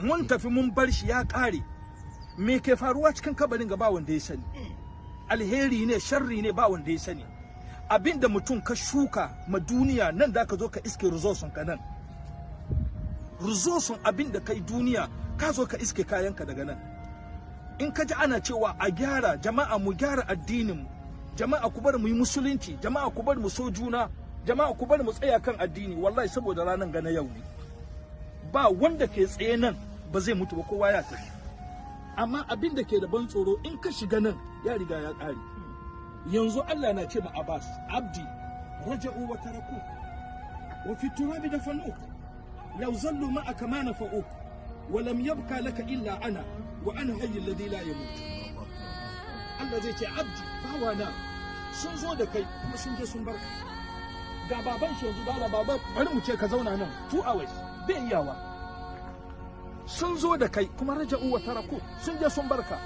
mun tafi mun bar shi ya ƙare. Me ke faruwa cikin kabarin ga ba wanda ya sani, alheri ne sharri ne ba wanda ya sani. Abinda mutum ka shuka ma duniya nan da ka zo ka iske rizosun ka nan, rizosun abinda kai duniya ka zo ka iske kayanka daga nan. In ka ji ana cewa a gyara, jama'a mu gyara addinin mu, jama'a ku bar mu yi musulunci, jama'a ku bar mu so juna, jama'a ku bar mu tsaya kan addini, wallahi saboda ranan ga na yau ne. Ba wanda ke tsaye nan ba zai mutu ba, kowa ya tafi. Amma abin da ke da ban tsoro, in ka shiga nan ya riga ya ƙare. Yanzu Allah na ce ma Abbas, abdi raja'u wa taraku wa fi turabi dafanuk law zallu ma'aka ma nafa'uk wa lam yabqa laka illa ana wa ana hayy alladhi la yamut. Allah zai ce abdi bawana sun zo da kai kuma sun je sun barka. Ga baban shi yanzu da baba bari mu ce ka zauna nan 2 hours bai iyawa. Sun zo da kai kuma raja'u wa taraku sun je sun barka.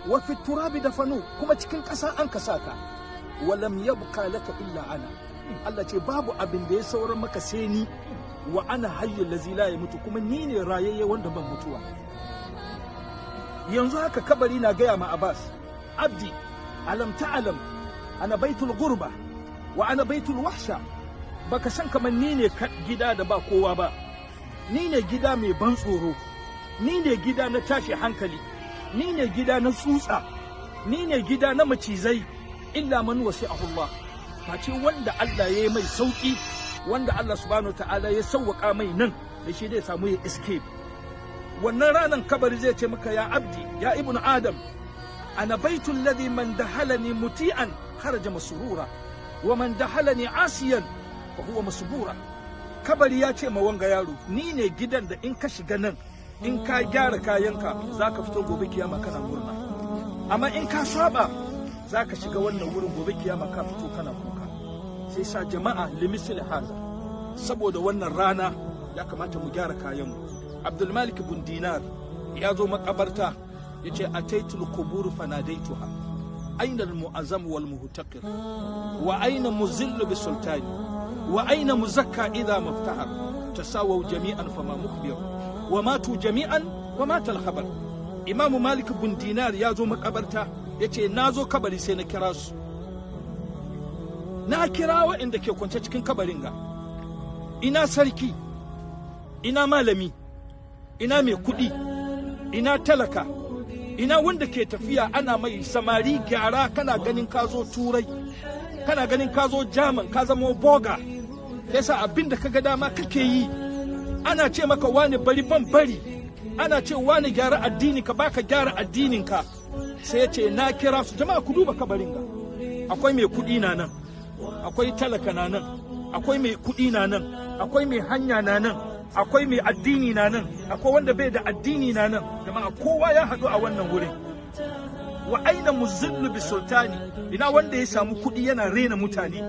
Wa fi turabi dafanu kuma cikin ƙasa an ka saka. Wa lam yabqa laka illa ana. Allah ce babu abin da ya sauran maka sai ni, wa ana hayyul ladzi la yamutu, kuma ni ne rayayye wanda ban mutuwa. Yanzu haka kabari na gaya ma Abbas, abdi alam ta'lam ana baitul gurba wa ana baitul wahsha. Baka san kamar ni ne gida da ba kowa ba, ni ne gida mai ban tsoro, ni ne gida na tashi hankali, ni ne gida na tsutsa, ni ne gida na macizai. Illa man wasi'ahu Allah, face wanda Allah ya yi mai sauki, wanda Allah subhanahu ta'ala ya sauwaka mai nan da shi zai samu ya escape. Wannan ranan kabari zai ce maka ya abdi ya ibnu adam ana baitul ladhi man dahalani muti'an kharaja masrura wa man dahalani asiyan fa huwa masbura. Kabari ya ce ma wanga yaro, ni ne gidan da in ka shiga nan, in ka gyara kayanka za ka fito gobe kiyama kana murna, amma in ka saba za ka shiga wannan wurin gobe kiyama ka fito kana kuka. Sai sa jama'a limisil haza, saboda wannan rana ya kamata mu gyara kayanmu. Abdulmalik bin Dinar ya zo makabarta ya ce ataitul kubur fanadaituha aina almu'azzam wal muhtaqir wa aina muzillu bi sultani wa aina muzakka idha maftahar tasawaw jami'an fama mukhbir wa matu jami'an wa mata al-khabar. Imamu Malik bin Dinar ya zo makabarta ya ce na zo kabari sai na kira su, na kira waɗanda ke kwance cikin kabarin ga, ina sarki, ina malami, ina mai kuɗi, ina talaka, ina wanda ke tafiya ana mai samari gyara, kana ganin ka zo turai, kana ganin ka zo jaman, ka zama boga, yasa abin da ka ga dama kake yi. Ana ce maka wani bari ban bari, ana ce wani gyara addini ka baka gyara addinin ka. Sai ya ce na kira su, jama'a ku duba kabarin ga, akwai mai kuɗi na nan, akwai talaka na nan, akwai mai kuɗi na nan, akwai mai hanya na nan, akwai mai addini na nan, akwai wanda bai da addini na nan. Jama'a kowa ya haɗu a wannan wurin. Wa aina muzillu bi sultani, ina wanda ya samu kuɗi yana rena mutane,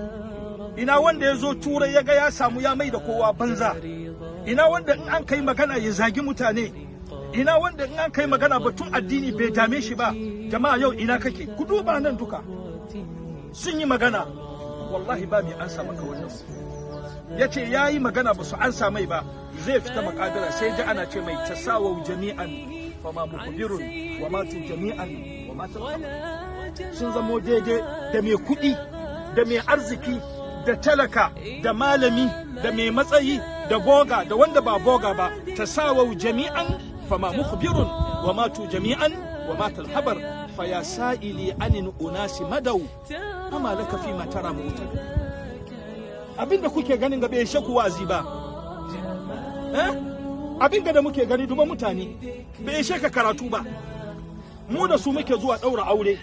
ina wanda ya zo turai ya ga ya samu ya mai da kowa banza, ina wanda in an kai magana ya zagi mutane, ina wanda in an kai magana batun addini bai dame shi ba. Jama'a yau ina kake? Ku duba nan duka sun yi magana, wallahi ba mai ansa maka wannan. Ya ce ya yi magana ba su ansa mai ba, zai fita makadara sai ji ana ce mai tasawau jami'an fama mukbirun wa matu jami'an wa matu. Sun zamo daidai da mai kuɗi da mai arziki da talaka da malami da mai matsayi da boga da wanda ba boga ba. Tasawau jami'an fama mukbirun wa matu jami'an wa matal habar fa ya sa'ili anin unasi madau amma laka fi ma tara mutan. Abinda kuke ganin ga bai shaku wazi ba, abinda da muke gani duba mutane bai shaka karatu ba. Mu da su muke zuwa ɗaura aure,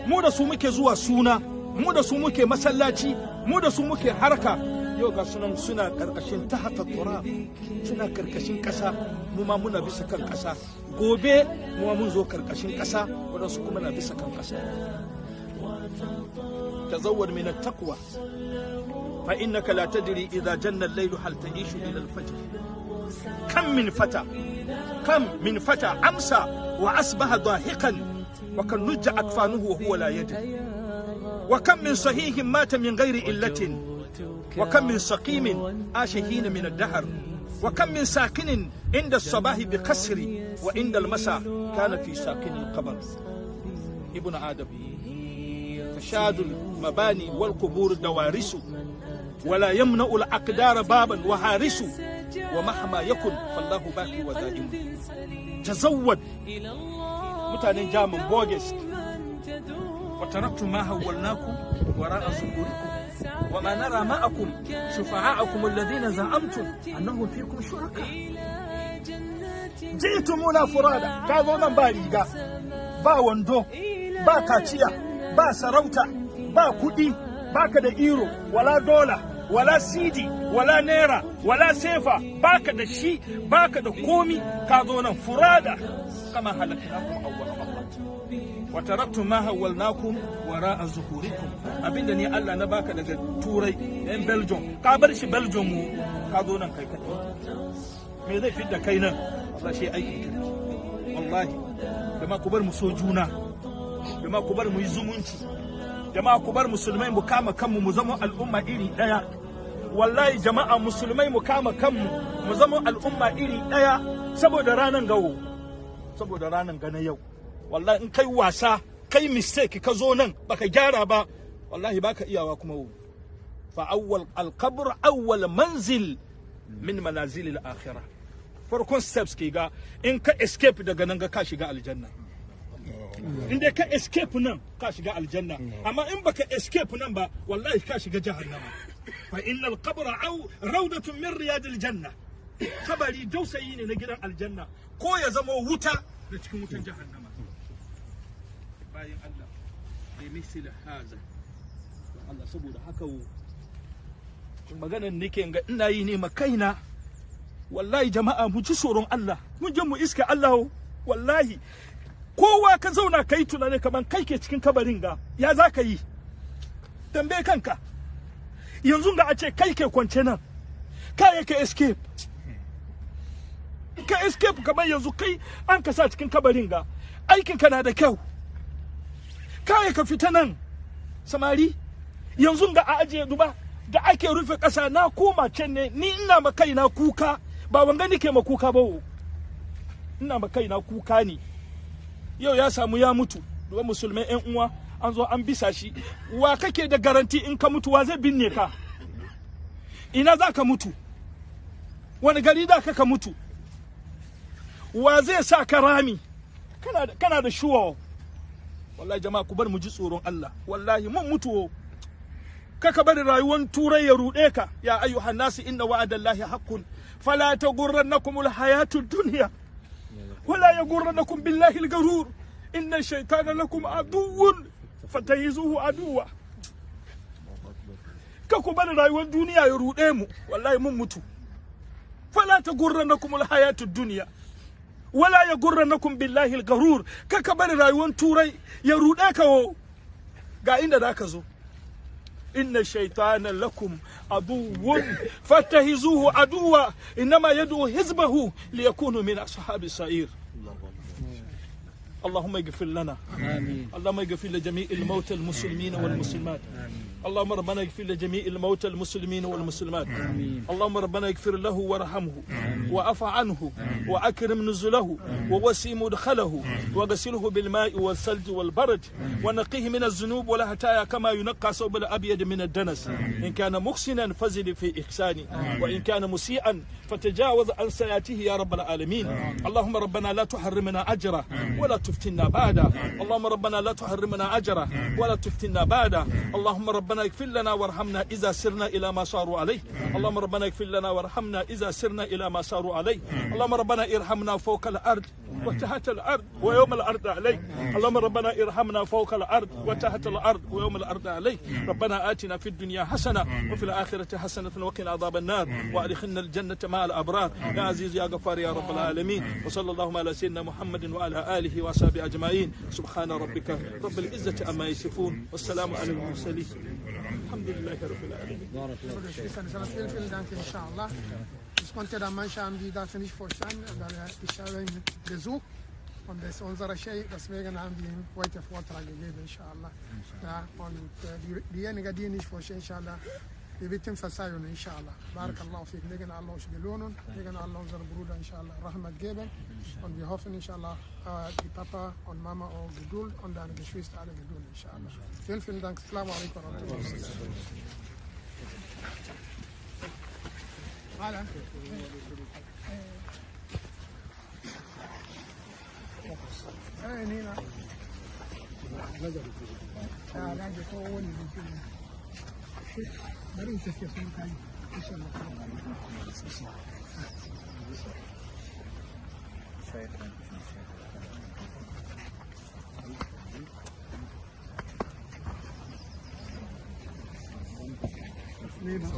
mu da su muke zuwa suna, mu da su muke masallaci, mu da su muke harka. Yau ga sunan suna karkashin tahta turab, suna karkashin ƙasa, mu ma muna bisa kan ƙasa. Gobe mu ma mun zo karkashin ƙasa, wadansu kuma na bisa kan ƙasa. Tazawwad min at-taqwa fa innaka la tadri idha janna al-laylu hal ta'ishu ila al-fajr. كم من فتى أمسى وأصبح ضاحكا وكم نج أكفانه وهو لا يدري وكم من صحيح مات من غير إلة وكم من سقيم عاش حين من الدهر وكم من ساكن عند الصباح بقصر وعند المساء كان في ساكن القبر. ابن آدم فشاد المباني والقبور دوارس ولا يمنع الأقدار بابا وهارس ومهما يكن فالله باقي ودائم. تزود متانين جامن بوغست وتركتم ما هولناكم وراء ظهوركم وما نرى معكم شفعاءكم الذين زعمتم أنهم فيكم شركاء. جئتمونا فرادا كاظونا باريغا با وندو با كاتيا با سراوتا با كودي باك دا إيرو ولا دولار wala sidi wala naira wala sefa baka da shi baka da komi ka zo nan furada kama halaknakum awwal marra wa taraktum ma hawalnakum wara'a zuhurikum. Abinda ni Allah na baka daga turai yan Belgium ka bar shi Belgium mu ka zo nan kai me zai fidda kai nan wallahi shi aikin ka wallahi dama ku bar mu so juna dama ku bar mu yi zumunci dama ku bar musulmai mu kama kanmu mu zama al'umma iri daya. Wallahi jama'a musulmai mu kama kanmu mu zama al'umma iri daya saboda ranan gawo saboda ranan gana yau. Wallahi in kai wasa kai mistake ka zo nan baka gyara ba wallahi baka iyawa kuma fa awwal al-qabr awwal manzil min manazil al-akhirah. Farkon steps ke ga in ka escape daga nan ga ka shiga aljanna. In dai ka escape nan ka shiga aljanna amma in baka escape nan ba wallahi ka shiga jahannama. Fa innal qabra aw rawdatun min riyadil janna. Kabari dausayi ne na gidan aljanna ko ya zama wuta da cikin wutan jahannama. Bayan Allah bai misali haza Allah saboda haka maganar nake ga ina yi ne makaina. Wallahi jama'a mu ji tsoron Allah mun je mu iska Allah wallahi kowa ka zauna kai tunani kaman kai ke cikin kabarin ga ya za ka yi tambaye kanka yanzu ga a ce kai ke kwance nan kai ka escape kamar yanzu kai an ka sa cikin kabarin ga aikin ka na da kyau kai ka fita nan samari yanzu ga a ajiye duba da ake rufe ƙasa na koma can ne ni ina ma kaina kuka ba wanga nike ma kuka ba ina ma kaina kuka ne. Yau ya samu ya mutu duba musulmai yan uwa an zo an bisa shi wa kake da garanti in ka mutu wa zai binne ka ina za ka mutu wani gari da ka mutu wa zai sa ka rami kana da shuwa. Wallahi jama'a ku bar mu ji tsoron Allah wallahi mun mutu kaka bari rayuwar turai ya rude ka ya ayyuhan nasu inna wa'adallahi haqqun fala taghurrannakumul hayatud dunya ولا يغرنكم بالله الغرور إن الشيطان لكم عدو فتهزوه عدوا. كاكو بان رايوان دنيا يرودي مو والله من متو فلا تغرنكم الحياة الدنيا ولا يغرنكم بالله الغرور كاكا بان رايوان توري يرودي كاو غا إندا داكا زو إن الشيطان لكم عدو فاتخذوه عدوا إنما يدعو حزبه ليكونوا من أصحاب السعير. اللهم اغفر لنا اللهم اغفر لجميع الموتى المسلمين والمسلمات. اللهم ربنا اغفر لجميع الموتى المسلمين والمسلمات. اللهم ربنا اغفر له وارحمه وعف عنه واكرم نزله ووسع مدخله وغسله بالماء والثلج والبرد ونقيه من الذنوب والخطايا كما ينقى ثوب الابيض من الدنس. ان كان محسنا فزد في احسانه وان كان مسيئا فتجاوز عن سيئاته يا رب العالمين. اللهم ربنا لا تحرمنا اجره ولا تفتنا بعده. اللهم ربنا لا تحرمنا اجره ولا تفتنا بعده. اللهم ربنا اغفر لنا وارحمنا إذا سرنا إلى ما صاروا عليه. اللهم ربنا اغفر لنا وارحمنا إذا سرنا إلى ما صاروا عليه. اللهم ربنا ارحمنا فوق الأرض وتحت الأرض ويوم الأرض عليه. اللهم ربنا ارحمنا فوق الأرض وتحت الأرض ويوم الأرض عليه. ربنا آتنا في الدنيا حسنة وفي الآخرة حسنة وقنا عذاب النار وأدخلنا الجنة مع الأبرار يا عزيز يا غفار يا رب العالمين. وصلى الله على سيدنا محمد وعلى آله وصحبه أجمعين. سبحان ربك رب العزة عما يصفون والسلام على المرسلين. الحمد لله رب العالمين. Vielen Dank, inshallah. Ich konnte da manche haben die das nicht verstanden, aber ich habe ihn besucht und das ist unser Sheikh, deswegen haben wir ihm heute Vortrag gegeben, inshallah. Ja, und diejenigen, die nicht verstehen, inshallah, بيتم فسايون ان شاء الله. بارك الله فيك. لكن الله شبلونون لكن الله زر برودا ان شاء الله رحمة جبن on behalf ان شاء الله the papa on mama or Gedul on the geschwister alle Gedul ان شاء الله. vielen Dank. السلام عليكم ورحمة الله وبركاته. Nina. Bari sai sun kai insha Allah. Nina.